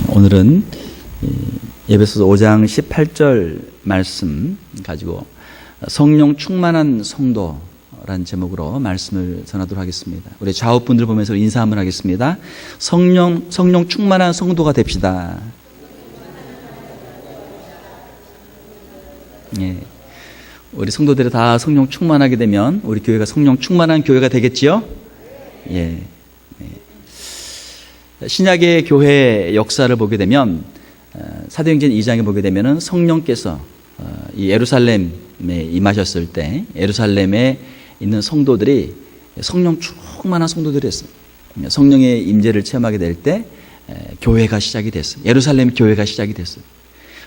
오늘은 에베소서 5장 18절 말씀 가지고 성령 충만한 성도라는 제목으로 말씀을 전하도록 하겠습니다. 우리 좌우분들 보면서 인사 한번 하겠습니다. 성령 충만한 성도가 됩시다. 우리 성도들이 다 성령 충만하게 되면 우리 교회가 성령 충만한 교회가 되겠지요? 신약의 교회 역사를 보게 되면 사도행전 2장에 보게 되면 성령께서 이 예루살렘에 임하셨을 때 예루살렘에 있는 성도들이 성령 충만한 성도들이었어요. 성령의 임재를 체험하게 될 때 교회가 시작이 됐어요. 예루살렘 교회가 시작이 됐어요.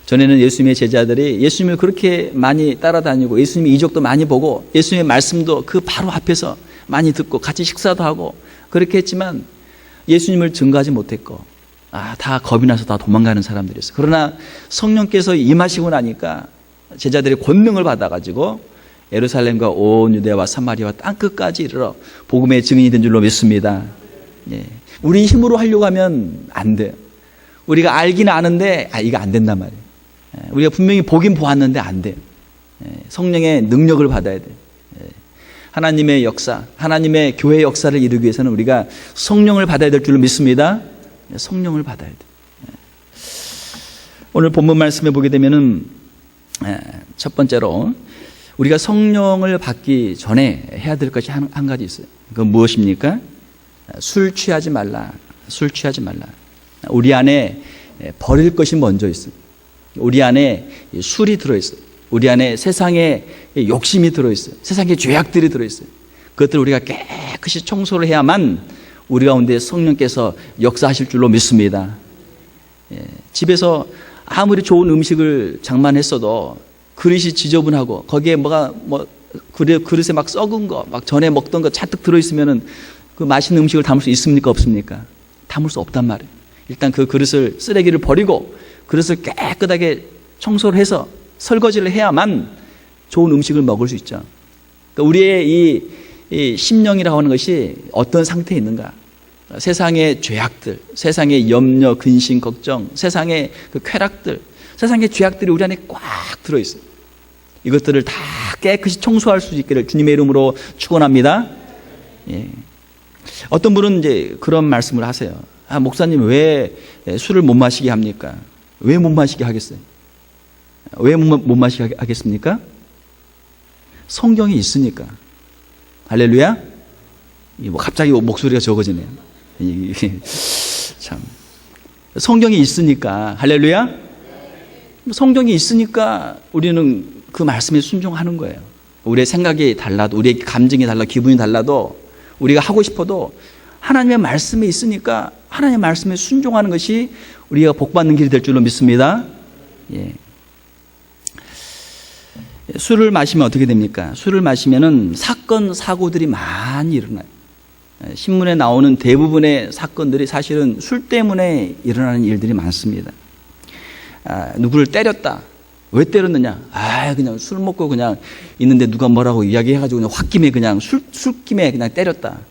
전에는 예수님의 제자들이 예수님을 그렇게 많이 따라다니고 예수님의 이적도 많이 보고 예수님의 말씀도 그 바로 앞에서 많이 듣고 같이 식사도 하고 그렇게 했지만 예수님을 증거하지 못했고 다 겁이 나서 다 도망가는 사람들이었어요. 그러나 성령께서 임하시고 나니까 제자들이 권능을 받아가지고 예루살렘과 온 유대와 사마리아와 땅끝까지 이르러 복음의 증인이 된 줄로 믿습니다. 우리 힘으로 하려고 하면 안 돼요. 우리가 알기는 아는데 이거 안 된단 말이에요. 우리가 분명히 보긴 보았는데 안 돼요. 성령의 능력을 받아야 돼요. 하나님의 역사, 하나님의 교회의 역사를 이루기 위해서는 우리가 성령을 받아야 될 줄로 믿습니다. 성령을 받아야 돼요. 오늘 본문 말씀에 보게 되면은 첫 번째로 우리가 성령을 받기 전에 해야 될 것이 한 가지 있어요. 그건 무엇입니까? 술 취하지 말라. 술 취하지 말라. 우리 안에 버릴 것이 먼저 있어요. 우리 안에 술이 들어있어요. 우리 안에 세상의 욕심이 들어있어요. 세상의 죄악들이 들어있어요. 그것들을 우리가 깨끗이 청소를 해야만 우리 가운데 성령께서 역사하실 줄로 믿습니다. 집에서 아무리 좋은 음식을 장만했어도 그릇이 지저분하고 거기에 그릇에 막 썩은 거, 막 전에 먹던 거 잔뜩 들어있으면은 그 맛있는 음식을 담을 수 있습니까? 없습니까? 담을 수 없단 말이에요. 일단 그 그릇을 쓰레기를 버리고 그릇을 깨끗하게 청소를 해서 설거지를 해야만 좋은 음식을 먹을 수 있죠. 그러니까 우리의 이 심령이라고 하는 것이 어떤 상태에 있는가? 세상의 죄악들, 세상의 염려, 근심, 걱정, 세상의 그 쾌락들, 세상의 죄악들이 우리 안에 꽉 들어있어요. 이것들을 다 깨끗이 청소할 수 있기를 주님의 이름으로 축원합니다. 어떤 분은 이제 그런 말씀을 하세요. 목사님 왜 술을 못 마시게 합니까? 왜 못 마시게 하겠어요? 왜 못 마시게 하겠습니까? 성경이 있으니까. 할렐루야? 갑자기 목소리가 적어지네요. 참. 성경이 있으니까. 할렐루야? 성경이 있으니까 우리는 그 말씀에 순종하는 거예요. 우리의 생각이 달라도, 우리의 감정이 달라도, 기분이 달라도, 우리가 하고 싶어도 하나님의 말씀에 있으니까 하나님의 말씀에 순종하는 것이 우리가 복받는 길이 될 줄로 믿습니다. 술을 마시면 어떻게 됩니까? 술을 마시면은 사건, 사고들이 많이 일어나요. 신문에 나오는 대부분의 사건들이 사실은 술 때문에 일어나는 일들이 많습니다. 누구를 때렸다. 왜 때렸느냐? 그냥 술 먹고 그냥 있는데 누가 뭐라고 이야기해가지고 그냥 홧김에 그냥 술김에 그냥 때렸다.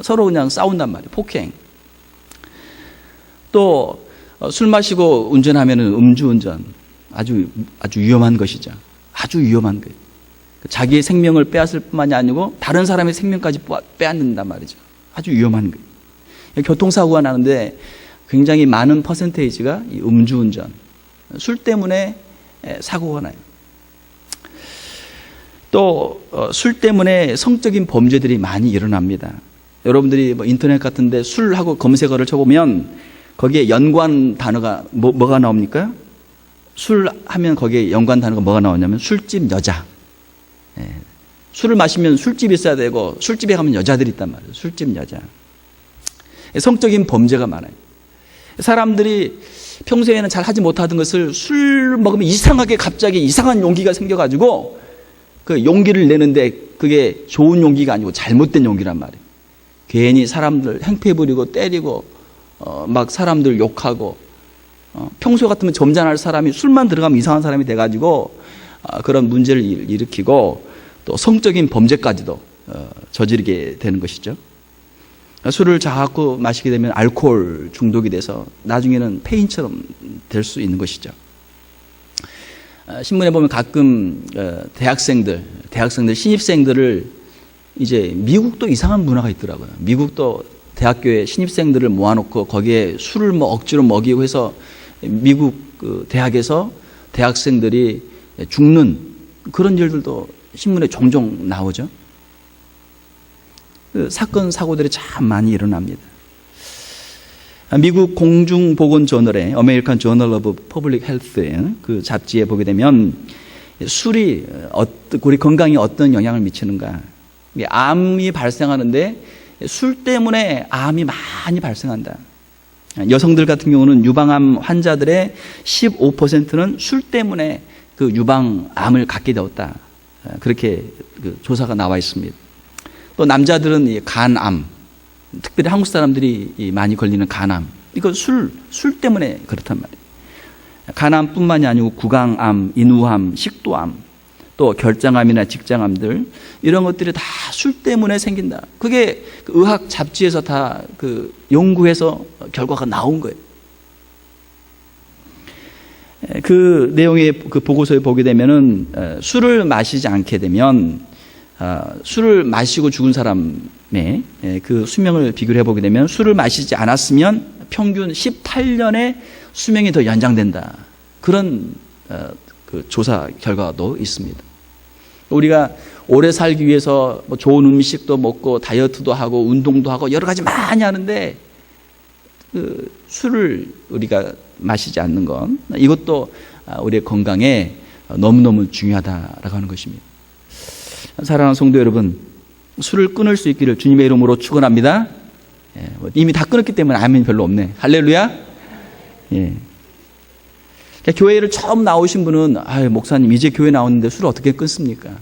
서로 그냥 싸운단 말이에요. 폭행. 또 술 마시고 운전하면은 음주운전. 아주 위험한 것이죠. 아주 위험한 거예요. 자기의 생명을 빼앗을 뿐만이 아니고 다른 사람의 생명까지 빼앗는단 말이죠. 아주 위험한 거예요. 교통사고가 나는데 굉장히 많은 퍼센테이지가 이 음주운전, 술 때문에 사고가 나요. 또 술 때문에 성적인 범죄들이 많이 일어납니다. 여러분들이 인터넷 같은데 술하고 검색어를 쳐보면 거기에 연관 단어가 뭐가 나옵니까? 술 하면 거기에 연관 단어가 뭐가 나오냐면 술집 여자. 술을 마시면 술집이 있어야 되고 술집에 가면 여자들이 있단 말이에요. 술집 여자. 성적인 범죄가 많아요. 사람들이 평소에는 잘 하지 못하던 것을 술 먹으면 이상하게 갑자기 이상한 용기가 생겨가지고 그 용기를 내는데 그게 좋은 용기가 아니고 잘못된 용기란 말이에요. 괜히 사람들 행패 부리고 때리고 막 사람들 욕하고 평소 같으면 점잖을 사람이 술만 들어가면 이상한 사람이 돼가지고 그런 문제를 일으키고 또 성적인 범죄까지도 저지르게 되는 것이죠. 술을 자꾸 마시게 되면 알코올 중독이 돼서 나중에는 폐인처럼 될 수 있는 것이죠. 신문에 보면 가끔 대학생들, 신입생들을 이제 미국도 이상한 문화가 있더라고요. 미국도 대학교에 신입생들을 모아놓고 거기에 술을 뭐 억지로 먹이고 해서 미국 그 대학에서 대학생들이 죽는 그런 일들도 신문에 종종 나오죠. 그 사건 사고들이 참 많이 일어납니다. 미국 공중보건저널의 American Journal of Public Health의 그 잡지에 보게 되면 술이 우리 건강에 어떤 영향을 미치는가. 암이 발생하는데 술 때문에 암이 많이 발생한다. 여성들 같은 경우는 유방암 환자들의 15%는 술 때문에 그 유방암을 갖게 되었다. 그렇게 그 조사가 나와 있습니다. 또 남자들은 간암, 특별히 한국 사람들이 많이 걸리는 간암, 이거 술 때문에 그렇단 말이에요. 간암뿐만이 아니고 구강암, 인후암, 식도암, 또 결장암이나 직장암들 이런 것들이 다 술 때문에 생긴다. 그게 그 의학 잡지에서 다 그 연구해서 결과가 나온 거예요. 그 내용의 그 보고서에 보게 되면은 술을 마시지 않게 되면 술을 마시고 죽은 사람의 그 수명을 비교를 해보게 되면 술을 마시지 않았으면 평균 18년의 수명이 더 연장된다. 그런 그 조사 결과도 있습니다. 우리가 오래 살기 위해서 뭐 좋은 음식도 먹고 다이어트도 하고 운동도 하고 여러 가지 많이 하는데 그 술을 우리가 마시지 않는 건 이것도 우리의 건강에 너무너무 중요하다라고 하는 것입니다. 사랑하는 성도 여러분, 술을 끊을 수 있기를 주님의 이름으로 축원합니다. 이미 다 끊었기 때문에 아멘 별로 없네. 할렐루야. 예. 그러니까 교회를 처음 나오신 분은 목사님 이제 교회 나왔는데 술을 어떻게 끊습니까?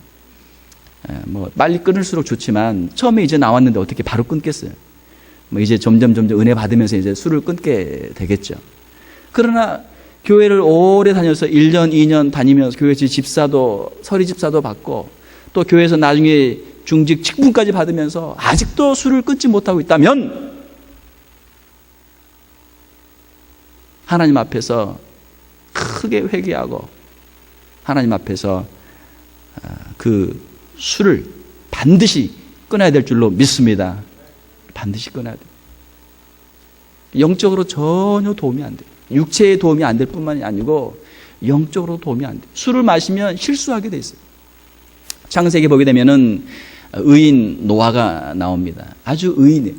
뭐 빨리 끊을수록 좋지만 처음에 이제 나왔는데 어떻게 바로 끊겠어요? 뭐 이제 점점 은혜 받으면서 이제 술을 끊게 되겠죠. 그러나 교회를 오래 다녀서 1년, 2년 다니면서 교회 집사도 서리 집사도 받고 또 교회에서 나중에 중직 직분까지 받으면서 아직도 술을 끊지 못하고 있다면 하나님 앞에서 크게 회개하고 하나님 앞에서 그 술을 반드시 끊어야 될 줄로 믿습니다. 반드시 끊어야 돼요. 영적으로 전혀 도움이 안 돼요. 육체에 도움이 안 될 뿐만이 아니고 영적으로 도움이 안 돼요. 술을 마시면 실수하게 돼 있어요. 창세기 보게 되면은 의인 노아가 나옵니다. 아주 의인이에요.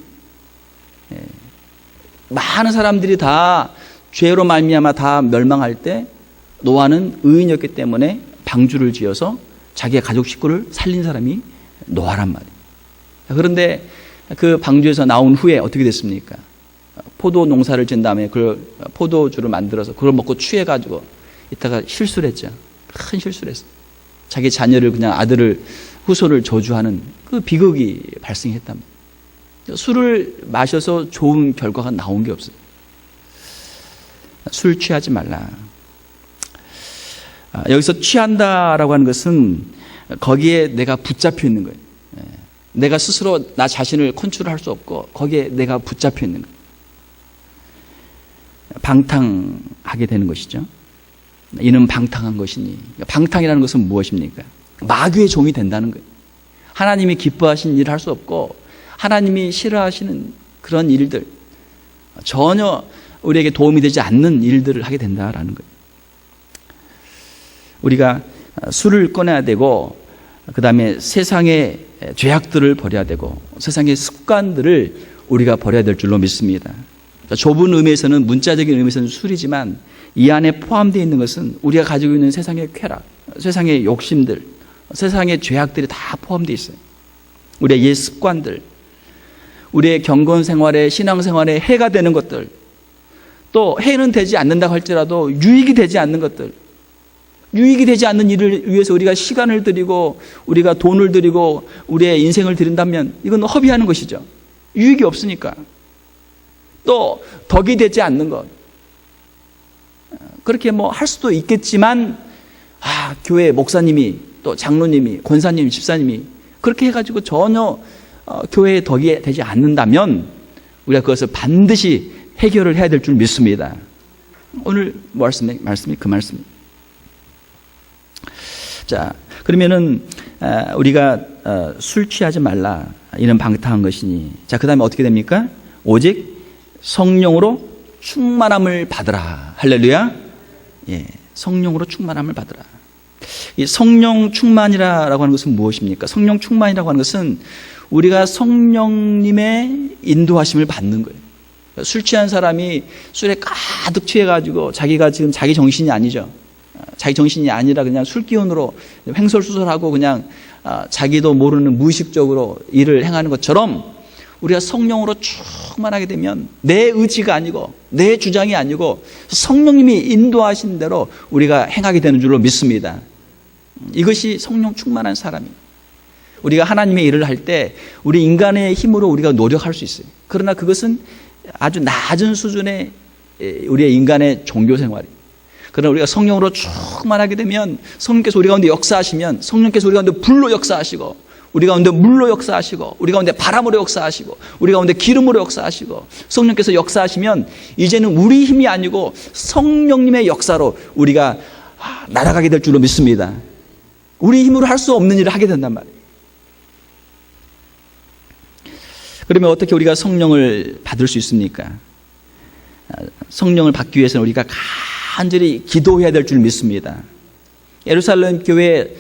많은 사람들이 다 죄로 말미암아 다 멸망할 때 노아는 의인이었기 때문에 방주를 지어서 자기의 가족 식구를 살린 사람이 노아란 말이에요. 그런데 그 방주에서 나온 후에 어떻게 됐습니까? 포도 농사를 지은 다음에 그 포도주를 만들어서 그걸 먹고 취해가지고 이따가 실수를 했죠. 큰 실수를 했어요. 자기 자녀를 그냥 아들을 후손을 저주하는 그 비극이 발생했단 말이에요. 술을 마셔서 좋은 결과가 나온 게 없어요. 술 취하지 말라. 여기서 취한다라고 하는 것은 거기에 내가 붙잡혀 있는 거예요. 내가 스스로 나 자신을 컨트롤할 수 없고 거기에 내가 붙잡혀 있는 거예요. 방탕하게 되는 것이죠. 이는 방탕한 것이니. 방탕이라는 것은 무엇입니까? 마귀의 종이 된다는 거예요. 하나님이 기뻐하시는 일을 할 수 없고 하나님이 싫어하시는 그런 일들, 전혀 우리에게 도움이 되지 않는 일들을 하게 된다라는 거예요. 우리가 술을 꺼내야 되고 그 다음에 세상의 죄악들을 버려야 되고 세상의 습관들을 우리가 버려야 될 줄로 믿습니다. 좁은 의미에서는 문자적인 의미에서는 술이지만 이 안에 포함되어 있는 것은 우리가 가지고 있는 세상의 쾌락, 세상의 욕심들, 세상의 죄악들이 다 포함되어 있어요. 우리의 옛 습관들, 우리의 경건 생활에 신앙생활에 해가 되는 것들, 또 해는 되지 않는다고 할지라도 유익이 되지 않는 것들, 유익이 되지 않는 일을 위해서 우리가 시간을 들이고 우리가 돈을 들이고 우리의 인생을 들인다면 이건 허비하는 것이죠. 유익이 없으니까. 또 덕이 되지 않는 것, 그렇게 뭐 할 수도 있겠지만 교회 목사님이 또 장로님이 권사님이 집사님이 그렇게 해가지고 전혀 교회에 덕이 되지 않는다면 우리가 그것을 반드시 해결을 해야 될 줄 믿습니다. 오늘 말씀이 그 말씀입니다. 자, 그러면은 우리가 술 취하지 말라 이는 방탕한 것이니, 자, 그 다음에 어떻게 됩니까? 오직 성령으로 충만함을 받으라. 할렐루야. 예, 성령으로 충만함을 받으라. 이 성령 충만이라고 하는 것은 무엇입니까? 성령 충만이라고 하는 것은 우리가 성령님의 인도하심을 받는 거예요. 술 취한 사람이 술에 가득 취해가지고 자기가 지금 자기 정신이 아니죠. 자기 정신이 아니라 그냥 술 기운으로 횡설수설하고 그냥 자기도 모르는 무의식적으로 일을 행하는 것처럼, 우리가 성령으로 충만하게 되면 내 의지가 아니고 내 주장이 아니고 성령님이 인도하신 대로 우리가 행하게 되는 줄로 믿습니다. 이것이 성령 충만한 사람입니다. 우리가 하나님의 일을 할 때 우리 인간의 힘으로 우리가 노력할 수 있어요. 그러나 그것은 아주 낮은 수준의 우리의 인간의 종교 생활이에요. 그러나 우리가 성령으로 충만하게 되면 성령께서 우리 가운데 역사하시면, 성령께서 우리 가운데 불로 역사하시고, 우리 가운데 물로 역사하시고, 우리 가운데 바람으로 역사하시고, 우리 가운데 기름으로 역사하시고, 성령께서 역사하시면 이제는 우리 힘이 아니고 성령님의 역사로 우리가 날아가게 될 줄로 믿습니다. 우리 힘으로 할 수 없는 일을 하게 된단 말이에요. 그러면 어떻게 우리가 성령을 받을 수 있습니까? 성령을 받기 위해서는 우리가 간절히 기도해야 될 줄 믿습니다. 예루살렘 교회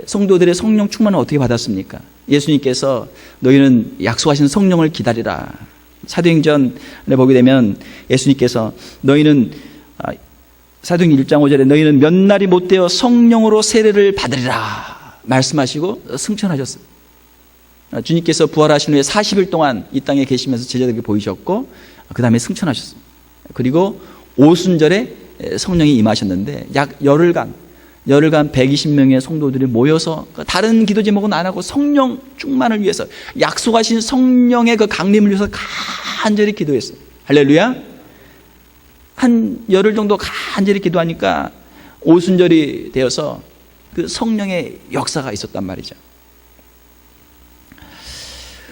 성도들의 성령 충만을 어떻게 받았습니까? 예수님께서 너희는 약속하신 성령을 기다리라. 사도행전에 보게 되면 예수님께서 너희는, 사도행전 1장 5절에 너희는 몇 날이 못되어 성령으로 세례를 받으리라 말씀하시고 승천하셨어요. 주님께서 부활하신 후에 40일 동안 이 땅에 계시면서 제자들에게 보이셨고, 그 다음에 승천하셨어요. 그리고 오순절에 성령이 임하셨는데 약 열흘간 120명의 성도들이 모여서 다른 기도 제목은 안 하고 성령 충만을 위해서, 약속하신 성령의 그 강림을 위해서 간절히 기도했어요. 할렐루야. 한 열흘 정도 간절히 기도하니까 오순절이 되어서 그 성령의 역사가 있었단 말이죠.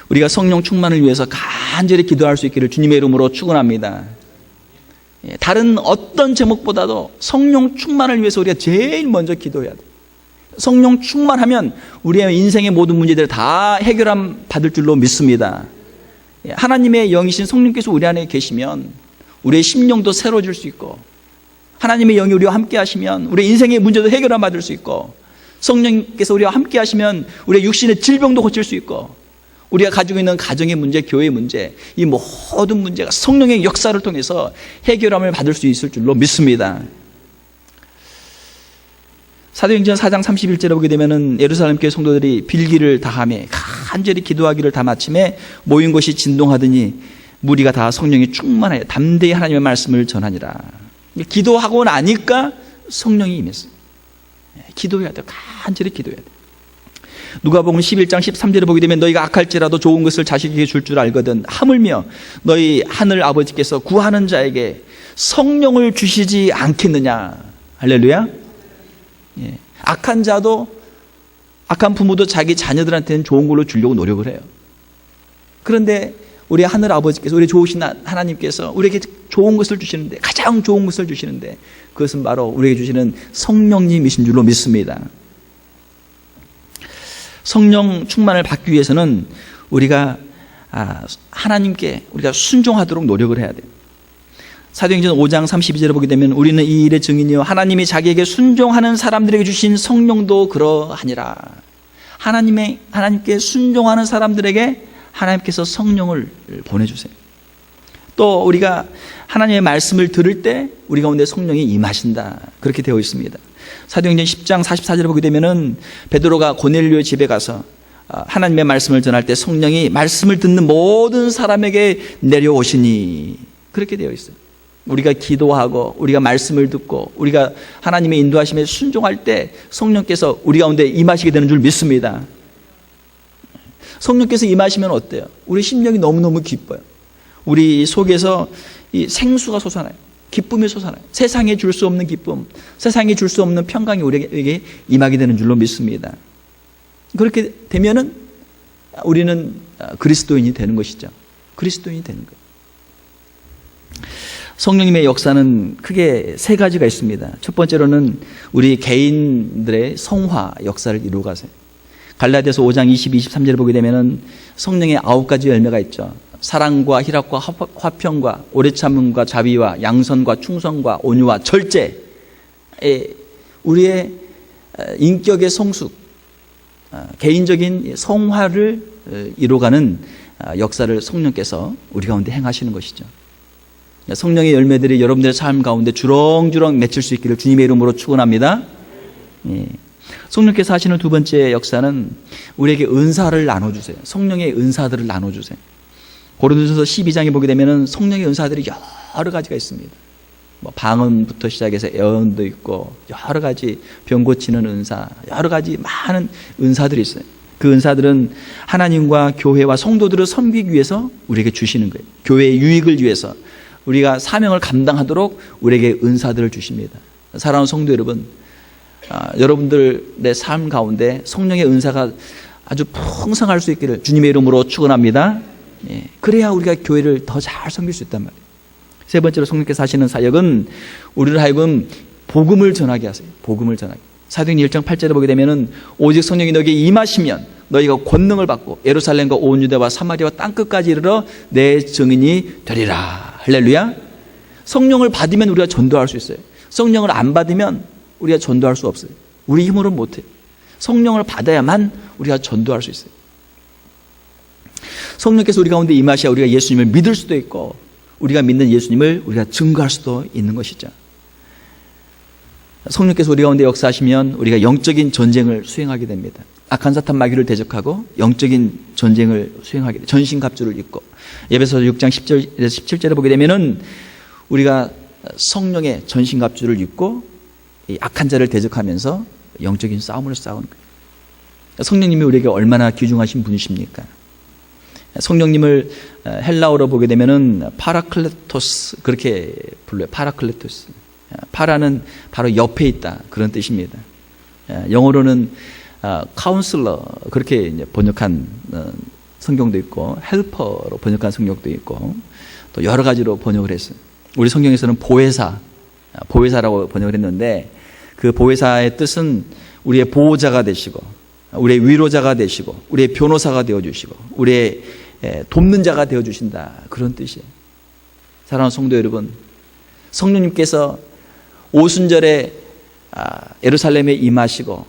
우리가 성령 충만을 위해서 간절히 기도할 수 있기를 주님의 이름으로 축원합니다. 다른 어떤 제목보다도 성령 충만을 위해서 우리가 제일 먼저 기도해야 돼요. 성령 충만하면 우리의 인생의 모든 문제들을 다 해결함 받을 줄로 믿습니다. 하나님의 영이신 성령께서 우리 안에 계시면 우리의 심령도 새로워질 수 있고, 하나님의 영이 우리와 함께 하시면 우리의 인생의 문제도 해결함 받을 수 있고, 성령께서 우리와 함께 하시면 우리의 육신의 질병도 고칠 수 있고, 우리가 가지고 있는 가정의 문제, 교회의 문제, 이 모든 문제가 성령의 역사를 통해서 해결함을 받을 수 있을 줄로 믿습니다. 사도행전 4장 31절에 보게 되면은 예루살렘 교회 성도들이 빌기를 다하며 간절히 기도하기를 다 마침에 모인 곳이 진동하더니 무리가 다 성령이 충만하여 담대히 하나님의 말씀을 전하니라. 기도하고 나니까 성령이 임했어요. 기도해야 돼요. 간절히 기도해야 돼요. 누가복음 11장 13절에 보게 되면 너희가 악할지라도 좋은 것을 자식에게 줄 줄 알거든 하물며 너희 하늘 아버지께서 구하는 자에게 성령을 주시지 않겠느냐. 할렐루야. 예. 악한 자도, 악한 부모도 자기 자녀들한테는 좋은 걸로 주려고 노력을 해요. 그런데 우리 하늘 아버지께서, 우리 좋으신 하나님께서 우리에게 좋은 것을 주시는데, 가장 좋은 것을 주시는데 그것은 바로 우리에게 주시는 성령님이신 줄로 믿습니다. 성령 충만을 받기 위해서는 우리가 하나님께 우리가 순종하도록 노력을 해야 돼요. 사도행전 5장 32절에 보게 되면 우리는 이 일의 증인이요 하나님이 자기에게 순종하는 사람들에게 주신 성령도 그러하니라. 하나님께 순종하는 사람들에게 하나님께서 성령을 보내주세요. 또 우리가 하나님의 말씀을 들을 때 우리 가운데 성령이 임하신다, 그렇게 되어 있습니다. 사도행전 10장 44절에 보게 되면은 베드로가 고넬료의 집에 가서 하나님의 말씀을 전할 때 성령이 말씀을 듣는 모든 사람에게 내려오시니, 그렇게 되어 있어요. 우리가 기도하고 우리가 말씀을 듣고 우리가 하나님의 인도하심에 순종할 때 성령께서 우리 가운데 임하시게 되는 줄 믿습니다. 성령께서 임하시면 어때요? 우리 심령이 너무너무 기뻐요. 우리 속에서 이 생수가 솟아나요. 기쁨이 솟아나요. 세상에 줄 수 없는 기쁨, 세상에 줄 수 없는 평강이 우리에게 임하게 되는 줄로 믿습니다. 그렇게 되면은 우리는 그리스도인이 되는 것이죠. 그리스도인이 되는 거예요. 성령님의 역사는 크게 세 가지가 있습니다. 첫 번째로는 우리 개인들의 성화 역사를 이루어가세요. 갈라디아서 5장 22, 23절을 보게 되면 성령의 9가지 열매가 있죠. 사랑과 희락과 화평과 오래 참음과 자비와 양선과 충성과 온유와 절제. 우리의 인격의 성숙, 개인적인 성화를 이루어가는 역사를 성령께서 우리 가운데 행하시는 것이죠. 성령의 열매들이 여러분들의 삶 가운데 주렁주렁 맺힐 수 있기를 주님의 이름으로 축원합니다. 성령께서 하시는 두 번째 역사는 우리에게 은사를 나눠주세요. 성령의 은사들을 나눠주세요. 고린도전서 12장에 보게 되면 성령의 은사들이 여러 가지가 있습니다. 뭐 방언부터 시작해서 예언도 있고 여러 가지 병 고치는 은사, 여러 가지 많은 은사들이 있어요. 그 은사들은 하나님과 교회와 성도들을 섬기기 위해서 우리에게 주시는 거예요. 교회의 유익을 위해서 우리가 사명을 감당하도록 우리에게 은사들을 주십니다. 사랑하는 성도 여러분, 여러분들의 삶 가운데 성령의 은사가 아주 풍성할 수 있기를 주님의 이름으로 축원합니다. 그래야 우리가 교회를 더 잘 섬길 수 있단 말이에요. 세 번째로 성령께서 하시는 사역은 우리를 하여금 복음을 전하게 하세요. 복음을 전하게. 사도행전 1장 8절에 보게 되면은 오직 성령이 너에게 임하시면 너희가 권능을 받고 예루살렘과 온 유대와 사마리아와 땅끝까지 이르러 내 증인이 되리라. 할렐루야. 성령을 받으면 우리가 전도할 수 있어요. 성령을 안 받으면 우리가 전도할 수 없어요. 우리 힘으로는 못해요. 성령을 받아야만 우리가 전도할 수 있어요. 성령께서 우리 가운데 임하셔야 우리가 예수님을 믿을 수도 있고 우리가 믿는 예수님을 우리가 증거할 수도 있는 것이죠. 성령께서 우리 가운데 역사하시면 우리가 영적인 전쟁을 수행하게 됩니다. 악한 사탄 마귀를 대적하고 영적인 전쟁을 수행하게 돼요. 전신갑주를 입고 에베소서 6장 10절에서 17절에 보게 되면은 우리가 성령의 전신갑주를 입고 이 악한 자를 대적하면서 영적인 싸움을 싸우는 거예요. 성령님이 우리에게 얼마나 귀중하신 분이십니까? 성령님을 헬라어로 보게 되면은 파라클레토스 그렇게 불러요. 파라클레토스. 파라는 바로 옆에 있다 그런 뜻입니다. 영어로는 카운슬러 그렇게 이제 번역한 성경도 있고 헬퍼로 번역한 성경도 있고 또 여러 가지로 번역을 했어요. 우리 성경에서는 보혜사라고 번역을 했는데 그 보혜사의 뜻은 우리의 보호자가 되시고 우리의 위로자가 되시고 우리의 변호사가 되어주시고 우리의 돕는 자가 되어주신다 그런 뜻이에요. 사랑하는 성도 여러분, 성령님께서 오순절에 예루살렘에 임하시고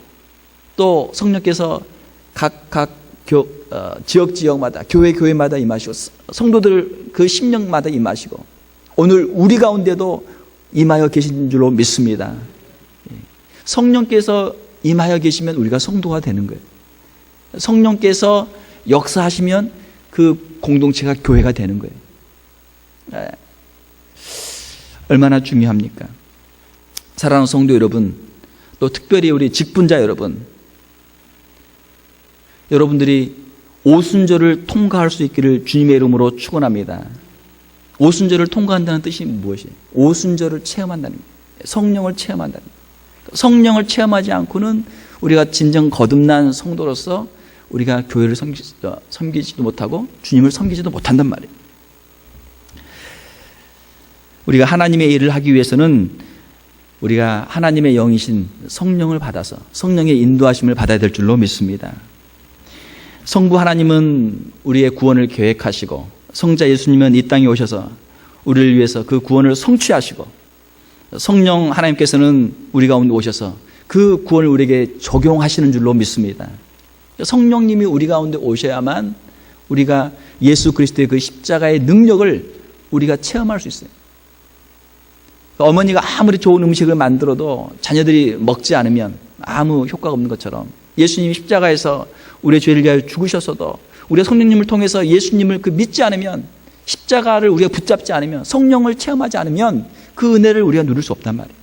또 성령께서 각 지역마다 교회마다 임하시고 성도들 그 심령마다 임하시고 오늘 우리 가운데도 임하여 계신 줄로 믿습니다. 성령께서 임하여 계시면 우리가 성도가 되는 거예요. 성령께서 역사하시면 그 공동체가 교회가 되는 거예요. 얼마나 중요합니까? 사랑하는 성도 여러분, 또 특별히 우리 직분자 여러분, 여러분들이 오순절을 통과할 수 있기를 주님의 이름으로 축원합니다. 오순절을 통과한다는 뜻이 무엇이에요? 오순절을 체험한다는 거예요. 성령을 체험한다는 거예요. 성령을 체험하지 않고는 우리가 진정 거듭난 성도로서 우리가 교회를 섬기지도 못하고 주님을 섬기지도 못한단 말이에요. 우리가 하나님의 일을 하기 위해서는 우리가 하나님의 영이신 성령을 받아서 성령의 인도하심을 받아야 될 줄로 믿습니다. 성부 하나님은 우리의 구원을 계획하시고 성자 예수님은 이 땅에 오셔서 우리를 위해서 그 구원을 성취하시고 성령 하나님께서는 우리 가운데 오셔서 그 구원을 우리에게 적용하시는 줄로 믿습니다. 성령님이 우리 가운데 오셔야만 우리가 예수 그리스도의 그 십자가의 능력을 우리가 체험할 수 있어요. 어머니가 아무리 좋은 음식을 만들어도 자녀들이 먹지 않으면 아무 효과가 없는 것처럼 예수님이 십자가에서 우리의 죄를 위하여 죽으셨어도 우리가 성령님을 통해서 예수님을 믿지 않으면 십자가를 우리가 붙잡지 않으면 성령을 체험하지 않으면 그 은혜를 우리가 누릴 수 없단 말이에요.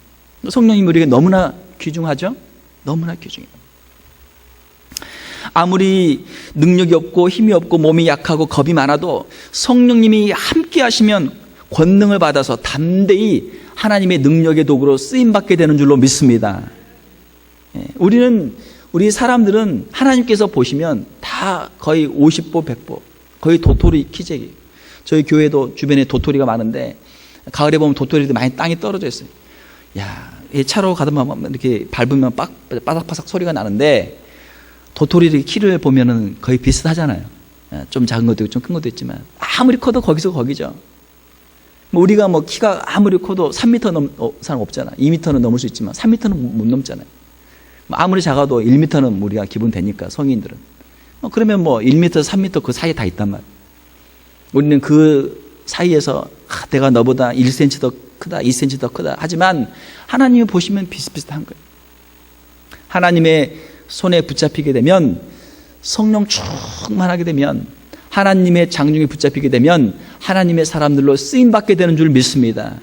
성령님이 우리에게 너무나 귀중하죠? 너무나 귀중해요. 아무리 능력이 없고 힘이 없고 몸이 약하고 겁이 많아도 성령님이 함께 하시면 권능을 받아서 담대히 하나님의 능력의 도구로 쓰임받게 되는 줄로 믿습니다. 우리 사람들은 하나님께서 보시면 다 거의 50보 100보 거의 도토리 키재기 저희 교회도 주변에 도토리가 많은데 가을에 보면 도토리들이 많이 땅에 떨어져 있어요. 야, 차로 가다 보면 이렇게 밟으면 바삭바삭 소리가 나는데 도토리 키를 보면은 거의 비슷하잖아요. 좀 작은 것도 있고 좀 큰 것도 있지만 아무리 커도 거기서 거기죠. 우리가 키가 아무리 커도 3m 넘 사람 없잖아. 2m는 넘을 수 있지만 3m는 못 넘잖아요. 아무리 작아도 1m는 우리가 기본 되니까 성인들은. 그러면 1m, 3m 그 사이에 다 있단 말이에요. 우리는 그 사이에서 내가 너보다 1cm 더 크다, 2cm 더 크다. 하지만 하나님이 보시면 비슷비슷한 거예요. 하나님의 손에 붙잡히게 되면, 성령 충만하게 되면, 하나님의 장중에 붙잡히게 되면 하나님의 사람들로 쓰임받게 되는 줄 믿습니다.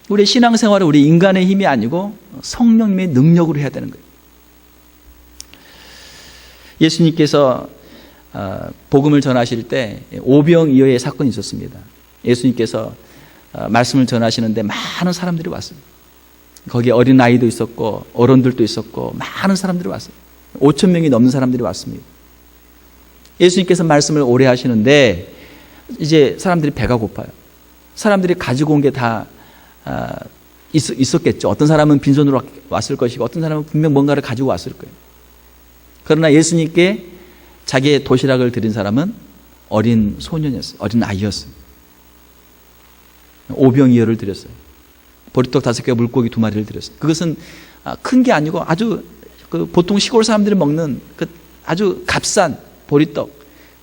우리의 신앙생활은 우리 인간의 힘이 아니고 성령님의 능력으로 해야 되는 거예요. 예수님께서 복음을 전하실 때 오병이어의 사건이 있었습니다. 예수님께서 말씀을 전하시는데 많은 사람들이 왔어요. 거기에 어린아이도 있었고 어른들도 있었고 많은 사람들이 왔어요. 5,000명이 넘는 사람들이 왔습니다. 예수님께서 말씀을 오래 하시는데 이제 사람들이 배가 고파요. 사람들이 가지고 온 게 다 있었겠죠. 어떤 사람은 빈손으로 왔을 것이고 어떤 사람은 분명 뭔가를 가지고 왔을 거예요. 그러나 예수님께 자기의 도시락을 드린 사람은 어린 소년이었어요. 어린 아이였어요. 오병이어를 드렸어요. 보리떡 5개, 물고기 2마리를 드렸어요. 그것은 큰 게 아니고 아주 보통 시골 사람들이 먹는 아주 값싼 보리떡,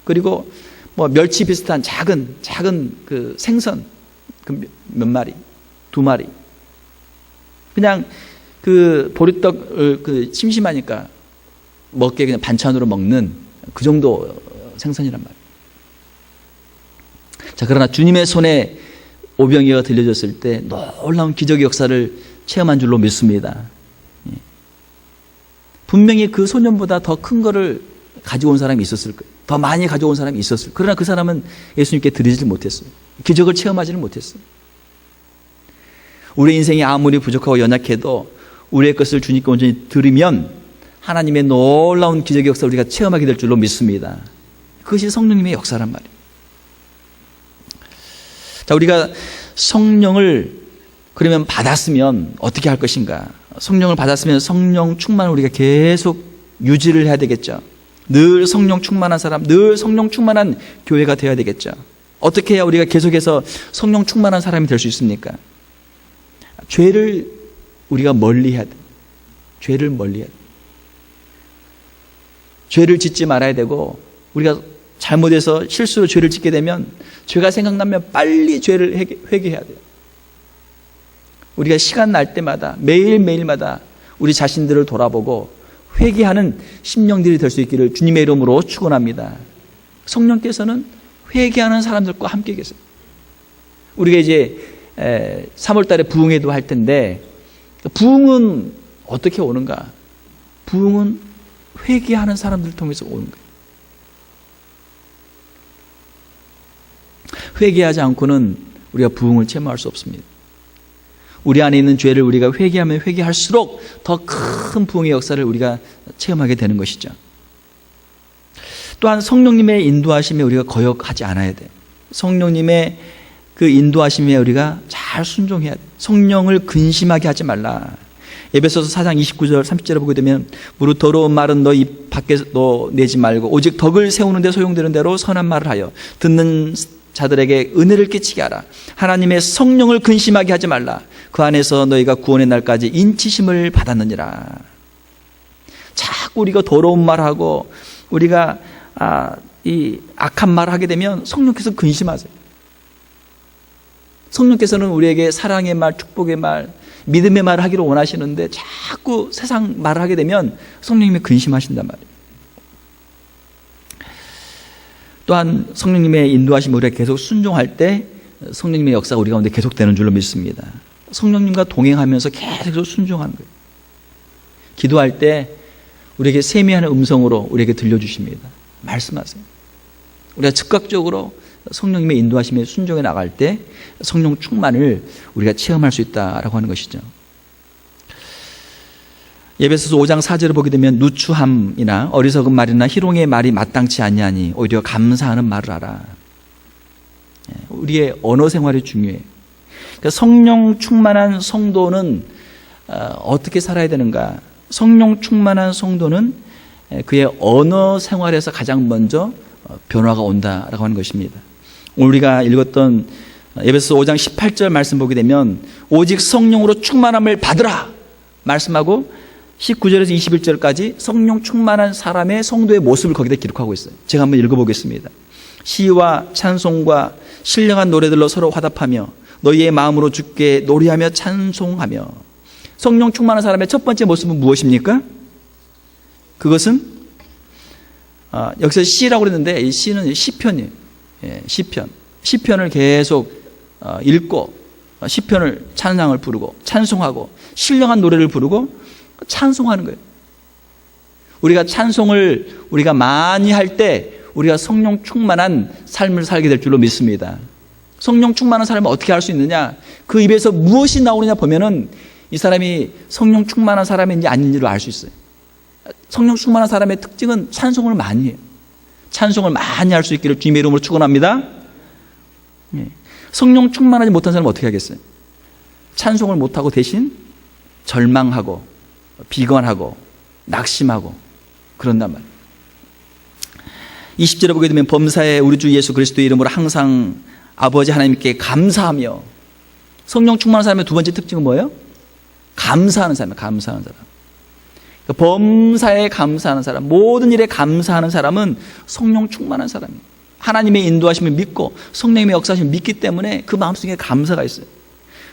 그리고 멸치 비슷한 작은 그 생선 몇 마리, 2마리. 그냥 그 보리떡을 심심하니까 먹게 그냥 반찬으로 먹는 그 정도 생선이란 말이에요. 자, 그러나 주님의 손에 오병이어가 들려졌을 때 놀라운 기적의 역사를 체험한 줄로 믿습니다. 분명히 그 소년보다 더 큰 거를 가지고 온 사람이 있었을 거예요. 더 많이 가져온 사람이 있었을 거예요. 그러나 그 사람은 예수님께 드리지 못했어요. 기적을 체험하지는 못했어요. 우리 인생이 아무리 부족하고 연약해도 우리의 것을 주님께 온전히 드리면 하나님의 놀라운 기적의 역사를 우리가 체험하게 될 줄로 믿습니다. 그것이 성령님의 역사란 말이에요. 자, 우리가 성령을 그러면 받았으면 어떻게 할 것인가? 성령을 받았으면 성령 충만을 우리가 계속 유지를 해야 되겠죠. 늘 성령 충만한 사람, 늘 성령 충만한 교회가 되어야 되겠죠. 어떻게 해야 우리가 계속해서 성령 충만한 사람이 될 수 있습니까? 죄를 우리가 멀리해야 돼. 죄를 멀리해야 돼. 죄를 짓지 말아야 되고, 우리가 잘못해서 실수로 죄를 짓게 되면 죄가 생각나면 빨리 죄를 회개해야 돼요. 우리가 시간 날 때마다 매일매일마다 우리 자신들을 돌아보고 회개하는 심령들이 될 수 있기를 주님의 이름으로 축원합니다. 성령께서는 회개하는 사람들과 함께 계세요. 우리가 이제 3월 달에 부흥회도 할 텐데, 부흥은 어떻게 오는가? 부흥은 회개하는 사람들을 통해서 오는 거예요. 회개하지 않고는 우리가 부흥을 체험할 수 없습니다. 우리 안에 있는 죄를 우리가 회개하면 회개할수록 더 큰 부흥의 역사를 우리가 체험하게 되는 것이죠. 또한 성령님의 인도하심에 우리가 거역하지 않아야 돼요. 성령님의 그 인도하심에 우리가 잘 순종해야 돼요. 성령을 근심하게 하지 말라. 에베소서 4장 29절 30절에 보게 되면 무릇 더러운 말은 너 입 밖에 내지 말고 오직 덕을 세우는 데 소용되는 대로 선한 말을 하여 듣는 자들에게 은혜를 끼치게 하라. 하나님의 성령을 근심하게 하지 말라. 그 안에서 너희가 구원의 날까지 인치심을 받았느니라. 자꾸 우리가 더러운 말하고 우리가 이 악한 말을 하게 되면 성령께서 근심하세요. 성령께서는 우리에게 사랑의 말, 축복의 말, 믿음의 말을 하기를 원하시는데 자꾸 세상 말을 하게 되면 성령님이 근심하신단 말이에요. 또한 성령님의 인도하심을 우리가 계속 순종할 때 성령님의 역사가 우리 가운데 계속되는 줄로 믿습니다. 성령님과 동행하면서 계속 순종하는 거예요. 기도할 때 우리에게 세미한 음성으로 우리에게 들려주십니다. 말씀하세요. 우리가 즉각적으로 성령님의 인도하심에 순종해 나갈 때 성령 충만을 우리가 체험할 수 있다라고 하는 것이죠. 에베소서 5장 4절을 보게 되면 누추함이나 어리석은 말이나 희롱의 말이 마땅치 아니하니 오히려 감사하는 말을 하라. 우리의 언어 생활이 중요해요. 그러니까 성령 충만한 성도는 어떻게 살아야 되는가? 성령 충만한 성도는 그의 언어 생활에서 가장 먼저 변화가 온다라고 하는 것입니다. 오늘 우리가 읽었던 에베소 5장 18절 말씀 보게 되면 오직 성령으로 충만함을 받으라 말씀하고 19절에서 21절까지 성령 충만한 사람의 성도의 모습을 거기다 기록하고 있어요. 제가 한번 읽어보겠습니다. 시와 찬송과 신령한 노래들로 서로 화답하며 너희의 마음으로 주께 노래하며 찬송하며. 성령 충만한 사람의 첫 번째 모습은 무엇입니까? 그것은 여기서 시라고 그랬는데 이 시는 시편이에요. 시편을 계속 읽고 시편을 찬양을 부르고 찬송하고 신령한 노래를 부르고 찬송하는 거예요. 우리가 찬송을 우리가 많이 할 때 우리가 성령 충만한 삶을 살게 될 줄로 믿습니다. 성령 충만한 사람은 어떻게 할 수 있느냐? 그 입에서 무엇이 나오느냐 보면은 이 사람이 성령 충만한 사람인지 아닌지를 알 수 있어요. 성령 충만한 사람의 특징은 찬송을 많이 해요. 찬송을 많이 할 수 있기를 주님의 이름으로 축원합니다. 성령 충만하지 못한 사람은 어떻게 하겠어요? 찬송을 못하고 대신 절망하고 비관하고 낙심하고 그런단 말이에요. 20절에 보게 되면 범사에 우리 주 예수 그리스도의 이름으로 항상 아버지 하나님께 감사하며. 성령 충만한 사람의 두 번째 특징은 뭐예요? 감사하는 사람이에요. 감사하는 사람. 그러니까 범사에 감사하는 사람, 모든 일에 감사하는 사람은 성령 충만한 사람이에요. 하나님의 인도하심을 믿고 성령님의 역사하심을 믿기 때문에 그 마음속에 감사가 있어요.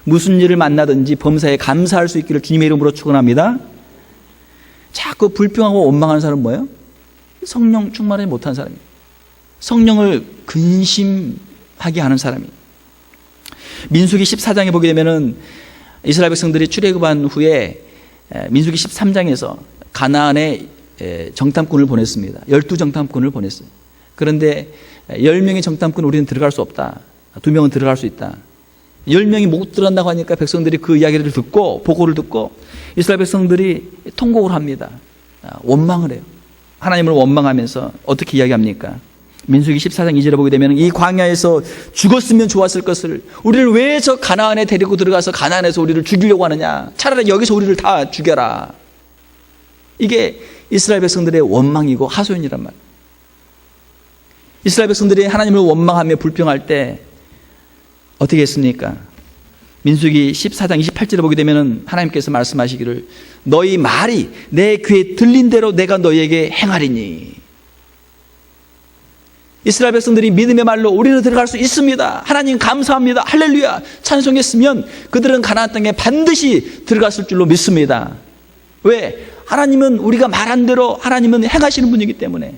무슨 일을 만나든지 범사에 감사할 수 있기를 주님의 이름으로 축원합니다. 자꾸 불평하고 원망하는 사람은 뭐예요? 성령 충만하지 못한 사람이에요. 성령을 근심하게 하는 사람이에요. 민수기 14장에 보게 되면은 이스라엘 백성들이 출애굽한 후에 민수기 13장에서 가나안에 정탐꾼을 보냈습니다. 12정탐꾼을 보냈어요. 그런데 10명의 정탐꾼 우리는 들어갈 수 없다. 2명은 들어갈 수 있다. 10명이 못 들어간다고 하니까 백성들이 그 이야기를 듣고 보고를 듣고 이스라엘 백성들이 통곡을 합니다. 원망을 해요. 하나님을 원망하면서 어떻게 이야기합니까? 민수기 14장 2절에 보게 되면 이 광야에서 죽었으면 좋았을 것을 우리를 왜 저 가나안에 데리고 들어가서 가나안에서 우리를 죽이려고 하느냐. 차라리 여기서 우리를 다 죽여라. 이게 이스라엘 백성들의 원망이고 하소연이란 말이에요. 이스라엘 백성들이 하나님을 원망하며 불평할 때 어떻게 했습니까? 민수기 14장 28절에 보게 되면 하나님께서 말씀하시기를 너희 말이 내 귀에 들린 대로 내가 너희에게 행하리니. 이스라엘 백성들이 믿음의 말로 우리는 들어갈 수 있습니다. 하나님 감사합니다. 할렐루야 찬송했으면 그들은 가나안 땅에 반드시 들어갔을 줄로 믿습니다. 왜? 하나님은 우리가 말한 대로 하나님은 행하시는 분이기 때문에.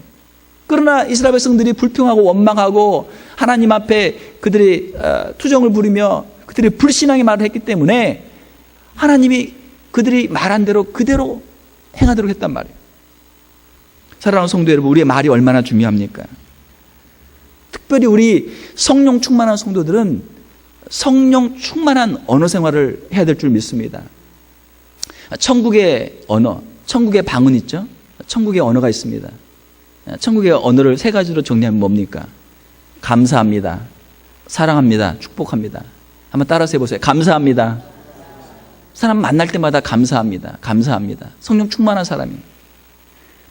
그러나 이스라엘 백성들이 불평하고 원망하고 하나님 앞에 그들이 투정을 부리며 그들이 불신앙의 말을 했기 때문에 하나님이 그들이 말한 대로 그대로 행하도록 했단 말이에요. 사랑하는 성도 여러분, 우리의 말이 얼마나 중요합니까? 특별히 우리 성령 충만한 성도들은 성령 충만한 언어 생활을 해야 될 줄 믿습니다. 천국의 언어, 천국의 방언 있죠? 천국의 언어가 있습니다. 천국의 언어를 세 가지로 정리하면 뭡니까? 감사합니다. 사랑합니다. 축복합니다. 한번 따라서 해보세요. 감사합니다. 사람 만날 때마다 감사합니다. 감사합니다. 성령 충만한 사람이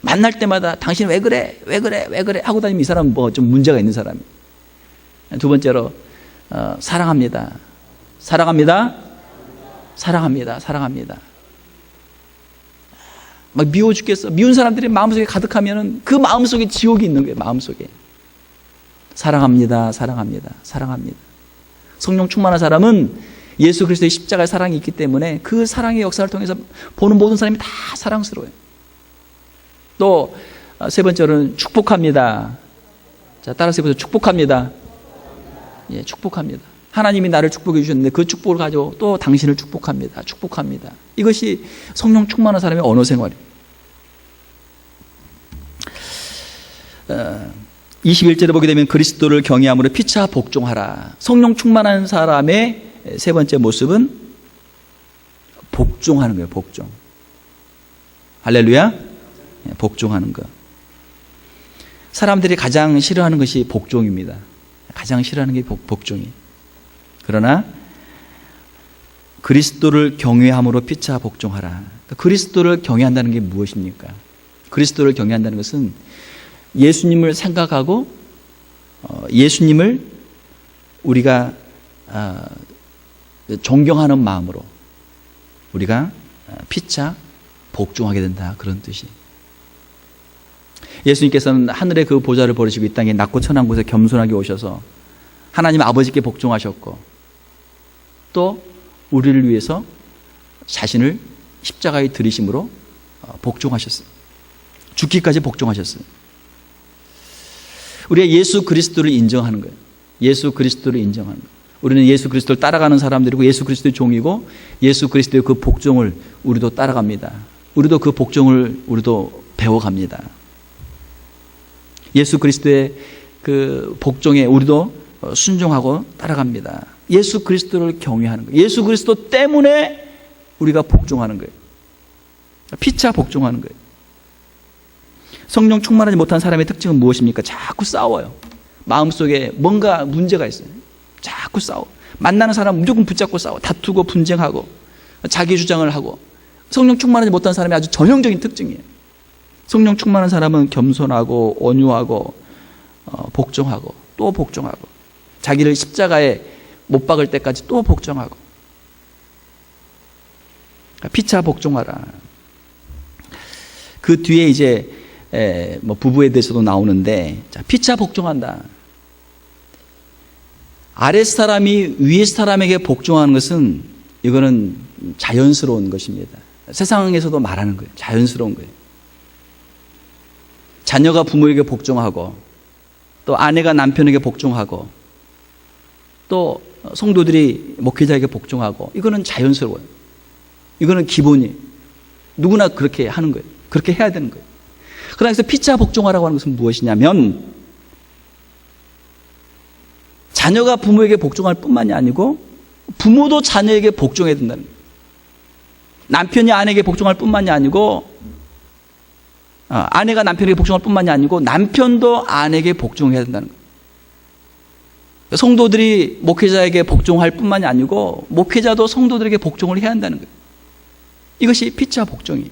만날 때마다 당신 왜 그래? 왜 그래? 왜 그래? 하고 다니면 이 사람은 뭐 좀 문제가 있는 사람이. 두 번째로 사랑합니다. 사랑합니다. 사랑합니다. 사랑합니다. 막 미워 죽겠어. 미운 사람들이 마음속에 가득하면은 그 마음속에 지옥이 있는 거예요. 마음속에. 사랑합니다. 사랑합니다. 사랑합니다. 성령 충만한 사람은 예수 그리스도의 십자가의 사랑이 있기 때문에 그 사랑의 역사를 통해서 보는 모든 사람이 다 사랑스러워요. 또 세 번째로는 축복합니다. 자, 따라서 해보세요. 축복합니다. 예, 축복합니다. 하나님이 나를 축복해 주셨는데 그 축복을 가지고 또 당신을 축복합니다. 축복합니다. 이것이 성령 충만한 사람의 언어 생활이에요. 21절에 보게 되면 그리스도를 경외함으로 피차 복종하라. 성령 충만한 사람의 세 번째 모습은 복종하는 거예요. 복종. 할렐루야. 복종하는 것. 사람들이 가장 싫어하는 것이 복종입니다. 가장 싫어하는 게 복종이에요. 그러나 그리스도를 경외함으로 피차 복종하라. 그러니까 그리스도를 경외한다는 게 무엇입니까? 그리스도를 경외한다는 것은 예수님을 생각하고 예수님을 우리가 존경하는 마음으로 우리가 피차 복종하게 된다, 그런 뜻이에요. 예수님께서는 하늘의 그 보좌를 버리시고 이 땅에 낮고 천한 곳에 겸손하게 오셔서 하나님 아버지께 복종하셨고 또 우리를 위해서 자신을 십자가에 들이심으로 복종하셨어요. 죽기까지 복종하셨어요. 우리가 예수 그리스도를 인정하는 거예요. 예수 그리스도를 인정하는 거예요. 우리는 예수 그리스도를 따라가는 사람들이고 예수 그리스도의 종이고 예수 그리스도의 그 복종을 우리도 따라갑니다. 우리도 그 복종을 우리도 배워갑니다. 예수 그리스도의 그 복종에 우리도 순종하고 따라갑니다. 예수 그리스도를 경외하는 거예요. 예수 그리스도 때문에 우리가 복종하는 거예요. 피차 복종하는 거예요. 성령 충만하지 못한 사람의 특징은 무엇입니까? 자꾸 싸워요. 마음속에 뭔가 문제가 있어요. 자꾸 싸워. 만나는 사람 무조건 붙잡고 싸워. 다투고 분쟁하고 자기 주장을 하고. 성령 충만하지 못한 사람이 아주 전형적인 특징이에요. 성령 충만한 사람은 겸손하고 온유하고 복종하고 또 복종하고 자기를 십자가에 못 박을 때까지 또 복종하고. 피차 복종하라. 그 뒤에 이제 뭐 부부에 대해서도 나오는데, 자, 피차 복종한다. 아래 사람이 위에 사람에게 복종하는 것은 이거는 자연스러운 것입니다. 세상에서도 말하는 거예요. 자연스러운 거예요. 자녀가 부모에게 복종하고 또 아내가 남편에게 복종하고 또 성도들이 목회자에게 복종하고, 이거는 자연스러워요. 이거는 기본이 누구나 그렇게 하는 거예요. 그렇게 해야 되는 거예요. 그래서 피차 복종하라고 하는 것은 무엇이냐면 자녀가 부모에게 복종할 뿐만이 아니고 부모도 자녀에게 복종해야 된다는 거예요. 남편이 아내에게 복종할 뿐만이 아니고 아내가 남편에게 복종할 뿐만이 아니고 남편도 아내에게 복종해야 된다는 거예요. 성도들이 목회자에게 복종할 뿐만이 아니고 목회자도 성도들에게 복종을 해야 한다는 거예요. 이것이 피차 복종이에요.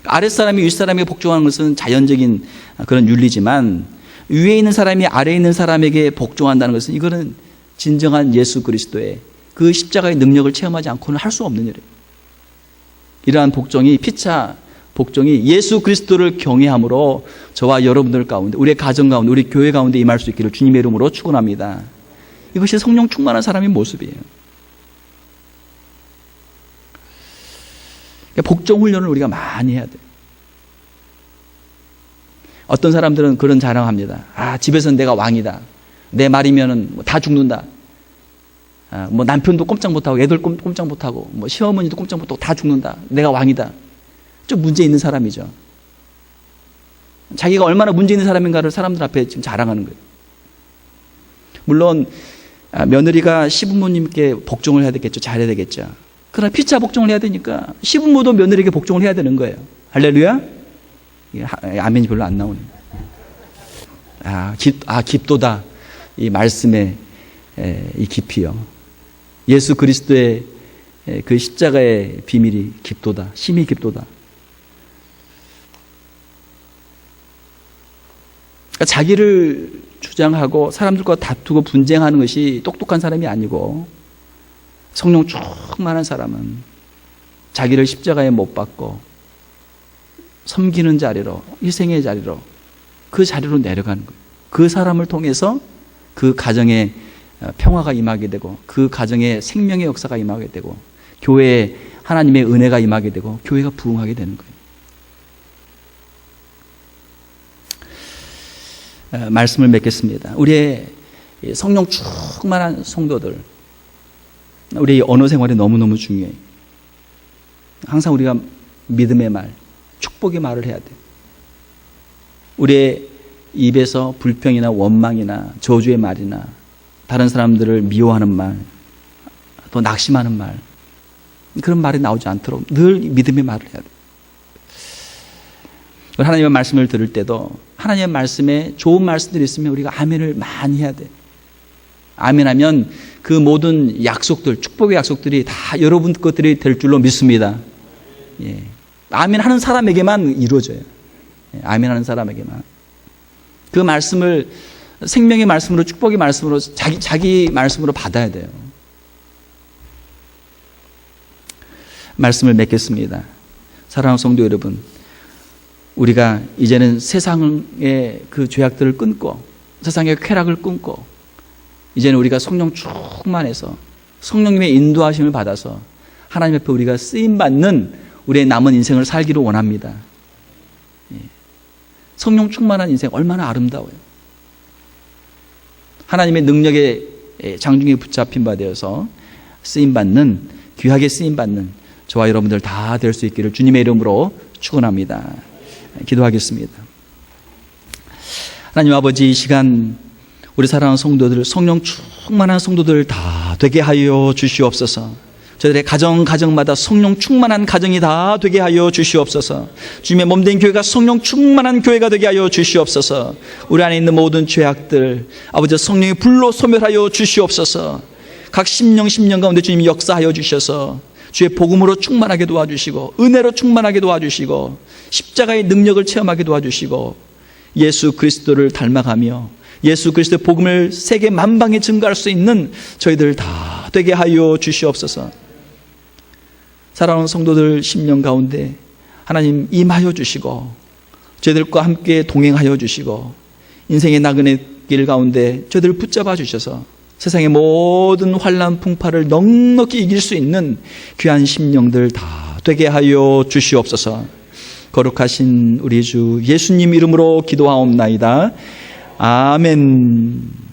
아랫사람이 윗사람에게 복종하는 것은 자연적인 그런 윤리지만 위에 있는 사람이 아래에 있는 사람에게 복종한다는 것은 이거는 진정한 예수 그리스도의 그 십자가의 능력을 체험하지 않고는 할 수 없는 일이에요. 이러한 복종이, 피차 복종이 예수 그리스도를 경외함으로 저와 여러분들 가운데, 우리의 가정 가운데, 우리 교회 가운데 임할 수 있기를 주님의 이름으로 축원합니다. 이것이 성령 충만한 사람의 모습이에요. 복종 훈련을 우리가 많이 해야 돼요. 어떤 사람들은 그런 자랑합니다. 집에서는 내가 왕이다. 내 말이면은 다 죽는다. 뭐 남편도 꼼짝 못하고 애들 꼼짝 못하고 뭐 시어머니도 꼼짝 못하고 다 죽는다. 내가 왕이다. 좀 문제 있는 사람이죠. 자기가 얼마나 문제 있는 사람인가를 사람들 앞에 지금 자랑하는 거예요. 물론 며느리가 시부모님께 복종을 해야 되겠죠. 잘해야 되겠죠. 그러나 피차 복종을 해야 되니까 시부모도 며느리에게 복종을 해야 되는 거예요. 할렐루야? 아멘이 별로 안 나오네. 깊도다. 이 말씀의 이 깊이요. 예수 그리스도의 그 십자가의 비밀이 깊도다. 심히 깊도다. 그러니까 자기를 주장하고 사람들과 다투고 분쟁하는 것이 똑똑한 사람이 아니고, 성령 충만한 사람은 자기를 십자가에 못 박고 섬기는 자리로, 희생의 자리로, 그 자리로 내려가는 거예요. 그 사람을 통해서 그 가정에 평화가 임하게 되고, 그 가정에 생명의 역사가 임하게 되고, 교회에 하나님의 은혜가 임하게 되고, 교회가 부흥하게 되는 거예요. 말씀을 맺겠습니다. 우리의 성령 충만한 성도들, 우리의 언어 생활이 너무너무 중요해요. 항상 우리가 믿음의 말, 축복의 말을 해야 돼요. 우리의 입에서 불평이나 원망이나 저주의 말이나 다른 사람들을 미워하는 말, 또 낙심하는 말, 그런 말이 나오지 않도록 늘 믿음의 말을 해야 돼요. 하나님의 말씀을 들을 때도 하나님의 말씀에 좋은 말씀들이 있으면 우리가 아멘을 많이 해야 돼. 아멘하면 그 모든 약속들, 축복의 약속들이 다 여러분 것들이 될 줄로 믿습니다. 예. 아멘하는 사람에게만 이루어져요. 예. 아멘하는 사람에게만. 그 말씀을 생명의 말씀으로, 축복의 말씀으로, 자기 말씀으로 받아야 돼요. 말씀을 맺겠습니다. 사랑하는 성도 여러분, 우리가 이제는 세상의 그 죄악들을 끊고 세상의 쾌락을 끊고 이제는 우리가 성령 충만해서 성령님의 인도하심을 받아서 하나님 앞에 우리가 쓰임받는 우리의 남은 인생을 살기를 원합니다. 성령 충만한 인생 얼마나 아름다워요. 하나님의 능력의 장중에 붙잡힌 바 되어서 쓰임받는, 귀하게 쓰임받는 저와 여러분들 다 될 수 있기를 주님의 이름으로 축원합니다. 기도하겠습니다. 하나님 아버지, 이 시간 우리 사랑하는 성도들, 성령 충만한 성도들 다 되게 하여 주시옵소서. 저희들의 가정마다 성령 충만한 가정이 다 되게 하여 주시옵소서. 주님의 몸된 교회가 성령 충만한 교회가 되게 하여 주시옵소서. 우리 안에 있는 모든 죄악들 아버지 성령의 불로 소멸하여 주시옵소서. 각 심령 가운데 주님이 역사하여 주셔서 주의 복음으로 충만하게 도와주시고 은혜로 충만하게 도와주시고 십자가의 능력을 체험하게 도와주시고 예수 그리스도를 닮아가며 예수 그리스도의 복음을 세계 만방에 증거할 수 있는 저희들 다 되게 하여 주시옵소서. 사랑하는 성도들 심령 가운데 하나님 임하여 주시고 저희들과 함께 동행하여 주시고 인생의 나그네 길 가운데 저희들을 붙잡아 주셔서 세상의 모든 환난 풍파를 넉넉히 이길 수 있는 귀한 심령들 다 되게 하여 주시옵소서. 거룩하신 우리 주 예수님 이름으로 기도하옵나이다. 아멘.